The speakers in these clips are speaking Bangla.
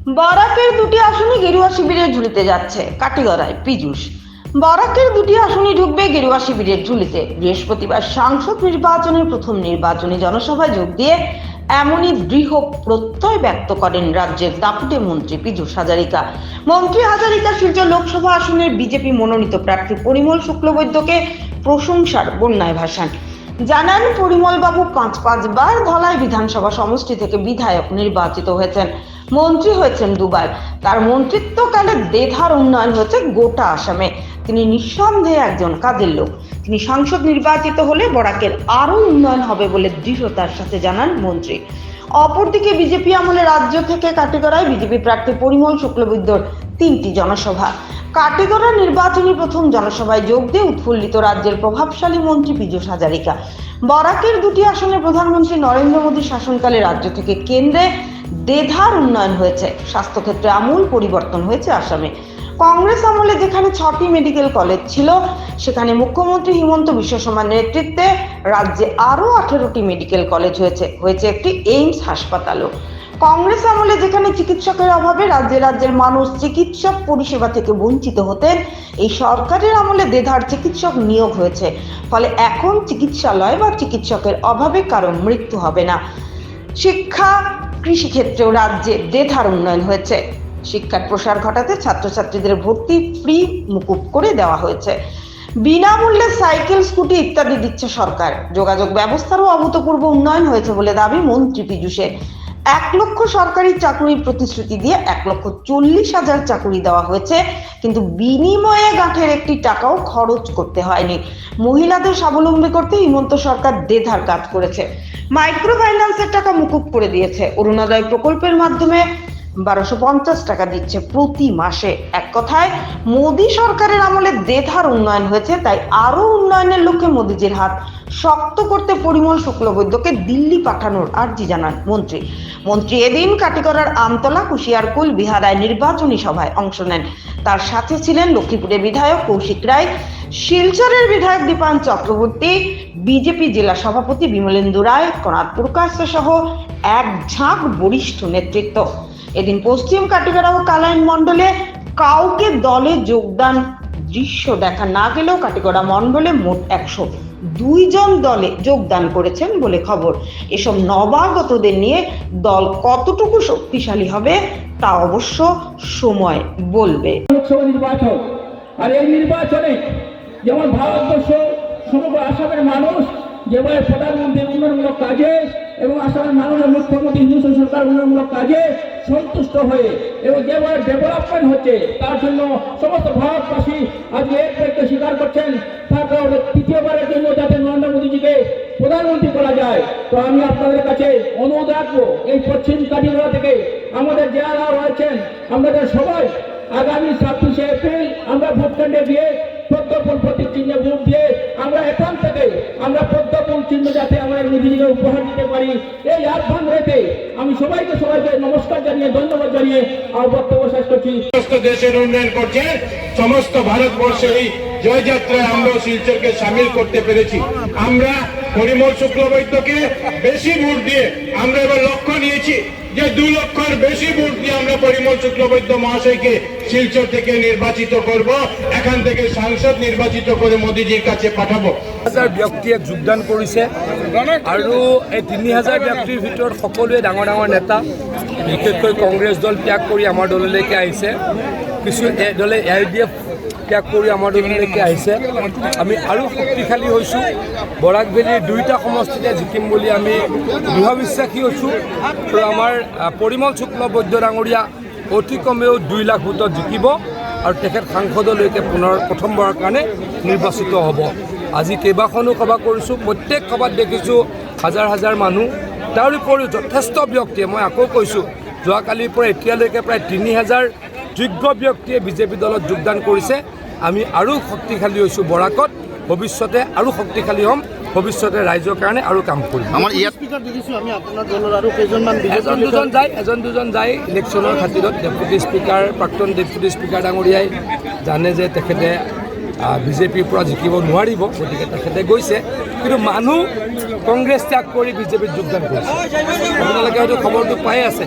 বরাকের দুটি আসনই গেরুয়া শিবিরের ঝুলিতে যাচ্ছে কাটিগড়ায় পীযূষ। বরাকের দুটি আসনই ঢুকবে গেরুয়া শিবিরের ঝুলিতে। বৃহস্পতিবার সাংসদ নির্বাচনের প্রথম নির্বাচনী জনসভায় যোগ দিয়ে এমনই দৃঢ় প্রত্যয় ব্যক্ত করেন রাজ্যের দাপুটে মন্ত্রী পীযূষ হাজারিকা। মন্ত্রী হাজারিকা শিলচর লোকসভা আসনের বিজেপি মনোনীত প্রার্থী পরিমল শুক্লবৈদ্যকে প্রশংসার বন্যায় ভাসান। জানান পরিমল বাবু পাঁচবার ধলাই বিধানসভা সমষ্টি থেকে বিধায়ক নির্বাচিত হয়েছেন, মন্ত্রী হয়েছেন দুবার। তার মন্ত্রিত্বকালে দেধার উন্নয়ন হয়েছে গোটা আসামে। তিনি নিঃসন্দেহে একজন কাজের লোক। তিনি সাংসদ নির্বাচিত হলে বরাকের আরো উন্নয়ন হবে বলে দৃঢ়তার সাথে জানান মন্ত্রী। অপরদিকে বিজেপি আমলে রাজ্য থেকে কাটিগড়ায় বিজেপি প্রার্থী পরিমল শুক্লবৈদ্যর 3টি জনসভা। কাটিগড়া নির্বাচনী প্রথম জনসভায় যোগ দিয়ে উৎফুল্লিত রাজ্যের প্রভাবশালী মন্ত্রী পীযূষ হাজারিকা। বরাকের দুটি আসনে প্রধানমন্ত্রী নরেন্দ্র মোদীর শাসনকালে রাজ্য থেকে কেন্দ্রে দেধার উন্নয়ন হয়েছে। স্বাস্থ্যক্ষেত্রে আমূল পরিবর্তন হয়েছে আসামে। কংগ্রেস আমলে যেখানে 6টি মেডিকেল কলেজ ছিল, সেখানে মুখ্যমন্ত্রী হিমন্ত বিশ্ব শর্মার নেতৃত্বে রাজ্যে আরো 18টি মেডিকেল কলেজ হয়েছে একটি এইমস হাসপাতালও। কংগ্রেস আমলে যেখানে চিকিৎসকের অভাবে রাজ্যের মানুষ চিকিৎসক পরিষেবা থেকে বঞ্চিত হতেন, এই সরকারের আমলে দেধার চিকিৎসক নিয়োগ হয়েছে। ফলে এখন চিকিৎসালয় বা চিকিৎসকের অভাবে কারো মৃত্যু হবে না। শিক্ষা কৃষিক্ষেত্রেও রাজ্যে দেধার উন্নয়ন হয়েছে। শিক্ষার প্রসার ঘটাতে ছাত্রছাত্রীদের ভর্তি ফ্রি মুকুব করে দেওয়া হয়েছে। বিনামূল্যে সাইকেল, স্কুটি ইত্যাদি দিচ্ছে সরকার। যোগাযোগ ব্যবস্থারও অভূতপূর্ব উন্নয়ন হয়েছে বলে দাবি মন্ত্রী পীযূষের। 1 লক্ষ সরকারি চাকরির প্রতিশ্রুতি দিয়ে 1,40,000 চাকরি দেওয়া হয়েছে, কিন্তু বিনিময়ে গাঁঠের একটি টাকাও খরচ করতে হয়নি। মহিলাদের স্বাবলম্বী করতে হিমন্ত সরকার দেধার কাজ করেছে। মাইক্রো ফাইন্যান্সের টাকা মুকুব করে দিয়েছে। অরুণোদয় প্রকল্পের মাধ্যমে 1250 টাকা দিচ্ছে প্রতি মাসে। এক কথায় মোদী সরকারের আমলে দেধার উন্নয়ন হয়েছে। তাই আরো উন্নয়নের লক্ষ্যে মোদীজির হাত শক্ত করতে পরিমল শুক্লবৈদ্যকে দিল্লি পাঠানোর আর্জি জানান মন্ত্রী এদিন কাটিগড়ার আমতলা, কুশিয়ারকুল, বিহারায় নির্বাচনী সভায় অংশ নেন। তার সাথে ছিলেন লক্ষ্মীপুরের বিধায়ক কৌশিক রায়, শিলচরের বিধায়ক দীপান চক্রবর্তী, বিজেপি জেলা সভাপতি বিমলেন্দু রায়, কনাদ প্রকাশ সহ এক ঝাঁক বরিষ্ঠ নেতৃত্ব। এদিন পশ্চিম কাটিগড়া ও কালাইন মন্ডলে কাউকে দলে যোগদান দৃশ্য দেখা না গেলেও কাটিগড়া মন্ডলে মোট 102 জন দলে যোগদান করেছেন বলে খবর। এসব নবাগতদের নিয়ে দল কতটুকু শক্তিশালী হবে তা অবশ্য সময় বলবে। লোকসভা নির্বাচন, আর এই নির্বাচনে যেমন ভারতবর্ষ সমগ্র আসামের মানুষ যেভাবে প্রধানমন্ত্রীর উন্নয়নমূলক কাজে এবং আসামের মাননীয় মুখ্যমন্ত্রী হিমন্ত সরকার উন্নয়নমূলক কাজে সন্তুষ্ট হয়ে এবং যেভাবে ডেভেলপমেন্ট হচ্ছে তার জন্য সমস্ত ভারতবাসী আজকে এক ব্যক্তি স্বীকার করছেন। তারপর তৃতীয়বারের জন্য যাতে নরেন্দ্র মোদীজিকে প্রধানমন্ত্রী করা যায়, তো আমি আপনাদের কাছে অনুরোধ রাখবো, এই পশ্চিম কাটিগড়া থেকে আমাদের জেলারা রয়েছেন, আমাদের সবাই আগামী 26শে এপ্রিল আমরা ভোট কেন্দ্রে গিয়ে প্রত্যর্পণ প্রতীক চিহ্নে ভোট দিয়ে আমরা এখান থেকে আমরা প্রত্যর্পণ চিহ্ন যাতে আমাদের মোদীজিকে উপহার দিতে পারি, এই আহ্বান রেখে আমি সবাইকে নমস্কার জানিয়ে ধন্যবাদ জানিয়ে আমার বক্তব্য শেষ করছি। সমস্ত দেশের উন্নয়ন করছে, সমস্ত ভারতবর্ষের এই জয়যাত্রায় আমরা শিলচরকে সামিল করতে পেরেছি। আমরা পরিমল শুক্লবৈদ্যকে বেশি ভোট দিয়ে আমরা এবার লক্ষ্য নিয়েছি যে 2 লক্ষের বেশি ভোট দিয়ে আমরা পরিমল শুক্লবৈদ্য মহাশয়কে শিলচর থেকে নির্বাচিত করব, এখান থেকে সাংসদ নির্বাচিত করে মোদীজির কাছে পাঠাবো। 1000 ব্যক্তিয়ে যোগদান কৰিছে আৰু এই 3000 ব্যক্তিৰ ভিতৰত সকলোৱে ডাঙৰ ডাঙৰ নেতা, বিশেষকৈ কংগ্ৰেছ দল ত্যাগ কৰি আমাৰ দললৈকে আহিছে। কিছু দলে AIDF ত্যাগ কৰি আমাৰ দললৈকে আহিছে। আমি আৰু শক্তিশালী হৈছোঁ। বৰাক ভেলীৰ 2টা সমষ্টিতে জিকিম বুলি আমি দৃঢ় বিশ্বাসী হৈছোঁ। আৰু আমাৰ পৰিমল শুক্লবৈদ্য ডাঙৰীয়া অতি কমেও 2 লাখ ভোটত জিকিব আৰু তেখেত সাংসদলৈকে পুনৰ প্ৰথমবাৰৰ কাৰণে নিৰ্বাচিত হ'ব। আজি কেইবাখনো সভা কৰিছোঁ, প্ৰত্যেক সভাত দেখিছোঁ হাজাৰ হাজাৰ মানুহ। তাৰ উপৰিও যথেষ্ট ব্যক্তিয়ে, মই আকৌ কৈছোঁ, যোৱাকালিৰ পৰা এতিয়ালৈকে প্ৰায় 3000 যোগ্য ব্যক্তিয়ে বিজেপি দলত যোগদান কৰিছে। আমি আৰু শক্তিশালী হৈছোঁ বৰাকত, ভৱিষ্যতে আৰু শক্তিশালী হ'ম, ভৱিষ্যতে ৰাইজৰ কাৰণে আৰু কাম কৰিম। আমাৰ ইয়াত স্পিকাৰ দেখিছোঁ আমি আপোনাৰ দলৰ আৰু কেইজনমান এজন দুজন যায় ইলেকশ্যনৰ খাতিৰত। ডেপুটি স্পীকাৰ, প্ৰাক্তন ডেপুটি স্পীকাৰ ডাঙৰীয়াই জানে যে তেখেতে বিজেপিৰ পৰা জিকিব নোৱাৰিব, গতিকে তেখেতে গৈছে। কিন্তু মানুহ কংগ্ৰেছ ত্যাগ কৰি বিজেপিত যোগদান কৰিছে। আপোনালোকে হয়তো খবৰটো পাই আছে,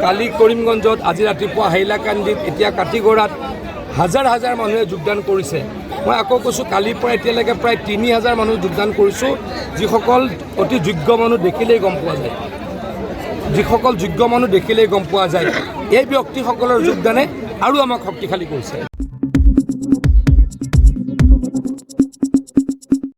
কালি কৰিমগঞ্জত, আজি ৰাতিপুৱা হাইলাকান্দিত, এতিয়া কাটিগড়াত হাজাৰ হাজাৰ মানুহে যোগদান কৰিছে। মই আকৌ কৈছোঁ, কালিৰ পৰা এতিয়ালৈকে প্ৰায় 3000 মানুহ যোগদান কৰিছোঁ, যিসকল অতি যোগ্য মানুহ দেখিলেই গম পোৱা যায়। যিসকল যোগ্য মানুহ দেখিলেই গম পোৱা যায়, এই ব্যক্তিসকলৰ যোগদানে আৰু আমাক শক্তিশালী কৰিছে।